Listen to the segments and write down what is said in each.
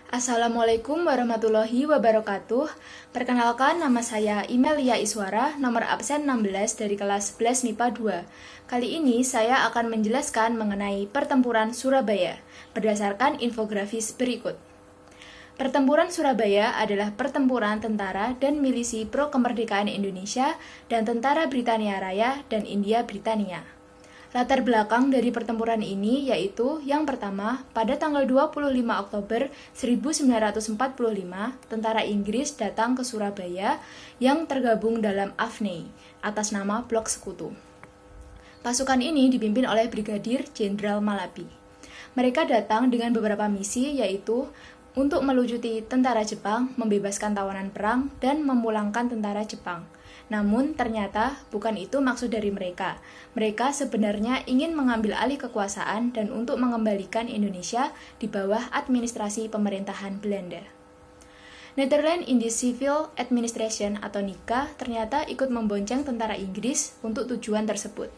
Assalamualaikum warahmatullahi wabarakatuh. Perkenalkan, nama saya Imelia Iswara, nomor absen 16 dari kelas 11 MIPA 2. Kali ini saya akan menjelaskan mengenai Pertempuran Surabaya berdasarkan infografis berikut. Pertempuran Surabaya adalah pertempuran tentara dan milisi pro kemerdekaan Indonesia dan tentara Britania Raya dan India Britania. Latar belakang dari pertempuran ini yaitu yang pertama, pada tanggal 25 Oktober 1945, tentara Inggris datang ke Surabaya yang tergabung dalam AFNI atas nama Blok Sekutu. Pasukan ini dipimpin oleh Brigadir Jenderal Malabi. Mereka datang dengan beberapa misi yaitu untuk melucuti tentara Jepang, membebaskan tawanan perang, dan memulangkan tentara Jepang. Namun ternyata bukan itu maksud dari mereka. Mereka sebenarnya ingin mengambil alih kekuasaan dan untuk mengembalikan Indonesia di bawah administrasi pemerintahan Belanda. Netherlands Indies Civil Administration atau NICA ternyata ikut membonceng tentara Inggris untuk tujuan tersebut.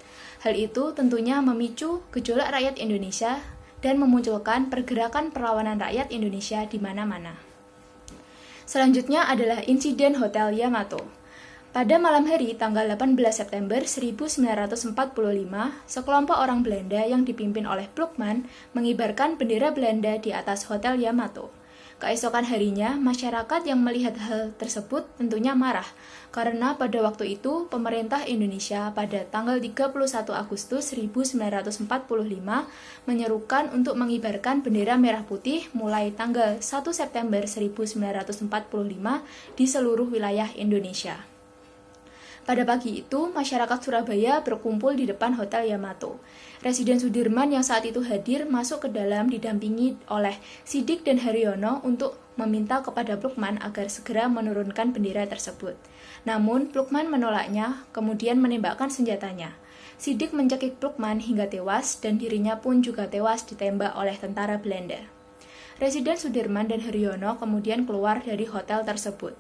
Hal itu tentunya memicu gejolak rakyat Indonesia dan memunculkan pergerakan perlawanan rakyat Indonesia di mana-mana. Selanjutnya adalah insiden Hotel Yamato. Pada malam hari tanggal 18 September 1945, sekelompok orang Belanda yang dipimpin oleh Plukman mengibarkan bendera Belanda di atas Hotel Yamato. Keesokan harinya, masyarakat yang melihat hal tersebut tentunya marah, karena pada waktu itu pemerintah Indonesia pada tanggal 31 Agustus 1945 menyerukan untuk mengibarkan bendera merah putih mulai tanggal 1 September 1945 di seluruh wilayah Indonesia. Pada pagi itu, masyarakat Surabaya berkumpul di depan Hotel Yamato. Residen Sudirman yang saat itu hadir masuk ke dalam didampingi oleh Sidik dan Haryono untuk meminta kepada Plukman agar segera menurunkan bendera tersebut. Namun, Plukman menolaknya, kemudian menembakkan senjatanya. Sidik mencekik Plukman hingga tewas dan dirinya pun juga tewas ditembak oleh tentara Belanda. Residen Sudirman dan Haryono kemudian keluar dari hotel tersebut.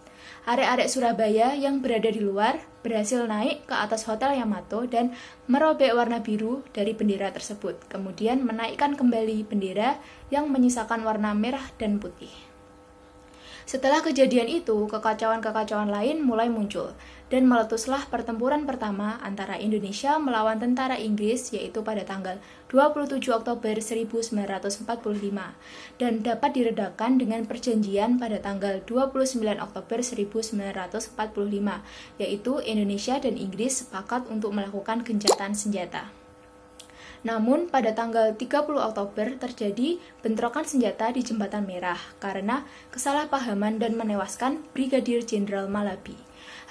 Arek-arek Surabaya yang berada di luar berhasil naik ke atas Hotel Yamato dan merobek warna biru dari bendera tersebut, kemudian menaikkan kembali bendera yang menyisakan warna merah dan putih. Setelah kejadian itu, kekacauan-kekacauan lain mulai muncul, dan meletuslah pertempuran pertama antara Indonesia melawan tentara Inggris yaitu pada tanggal 27 Oktober 1945, dan dapat diredakan dengan perjanjian pada tanggal 29 Oktober 1945, yaitu Indonesia dan Inggris sepakat untuk melakukan gencatan senjata. Namun, pada tanggal 30 Oktober terjadi bentrokan senjata di Jembatan Merah karena kesalahpahaman dan menewaskan Brigadir Jenderal Malabi.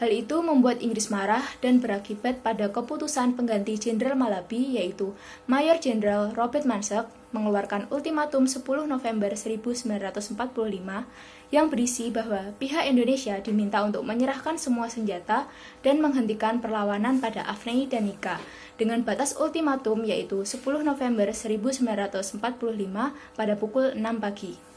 Hal itu membuat Inggris marah dan berakibat pada keputusan pengganti Jenderal Malabi yaitu Mayor Jenderal Robert Mansell mengeluarkan ultimatum 10 November 1945 yang berisi bahwa pihak Indonesia diminta untuk menyerahkan semua senjata dan menghentikan perlawanan pada AFNI dan NICA dengan batas ultimatum yaitu 10 November 1945 pada pukul 6 pagi.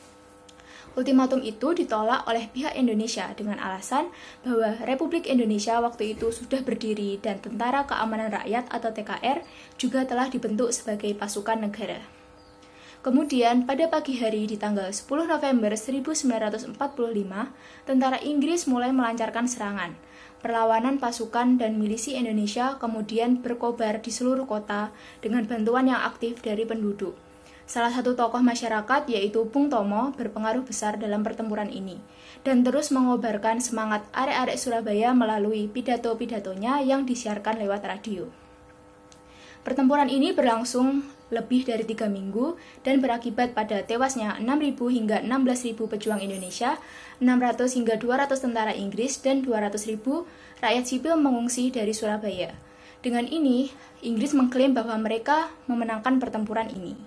Ultimatum itu ditolak oleh pihak Indonesia dengan alasan bahwa Republik Indonesia waktu itu sudah berdiri dan Tentara Keamanan Rakyat atau TKR juga telah dibentuk sebagai pasukan negara. Kemudian pada pagi hari di tanggal 10 November 1945, tentara Inggris mulai melancarkan serangan. Perlawanan pasukan dan milisi Indonesia kemudian berkobar di seluruh kota dengan bantuan yang aktif dari penduduk. Salah satu tokoh masyarakat yaitu Bung Tomo berpengaruh besar dalam pertempuran ini dan terus mengobarkan semangat arek-arek Surabaya melalui pidato-pidatonya yang disiarkan lewat radio. Pertempuran ini berlangsung lebih dari 3 minggu dan berakibat pada tewasnya 6.000 hingga 16.000 pejuang Indonesia, 600 hingga 200 tentara Inggris, dan 200.000 rakyat sipil mengungsi dari Surabaya. Dengan ini, Inggris mengklaim bahwa mereka memenangkan pertempuran ini.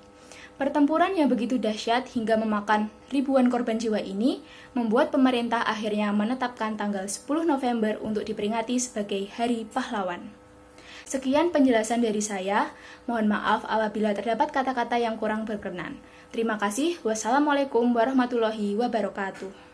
Pertempuran yang begitu dahsyat hingga memakan ribuan korban jiwa ini membuat pemerintah akhirnya menetapkan tanggal 10 November untuk diperingati sebagai Hari Pahlawan. Sekian penjelasan dari saya. Mohon maaf apabila terdapat kata-kata yang kurang berkenan. Terima kasih. Wassalamualaikum warahmatullahi wabarakatuh.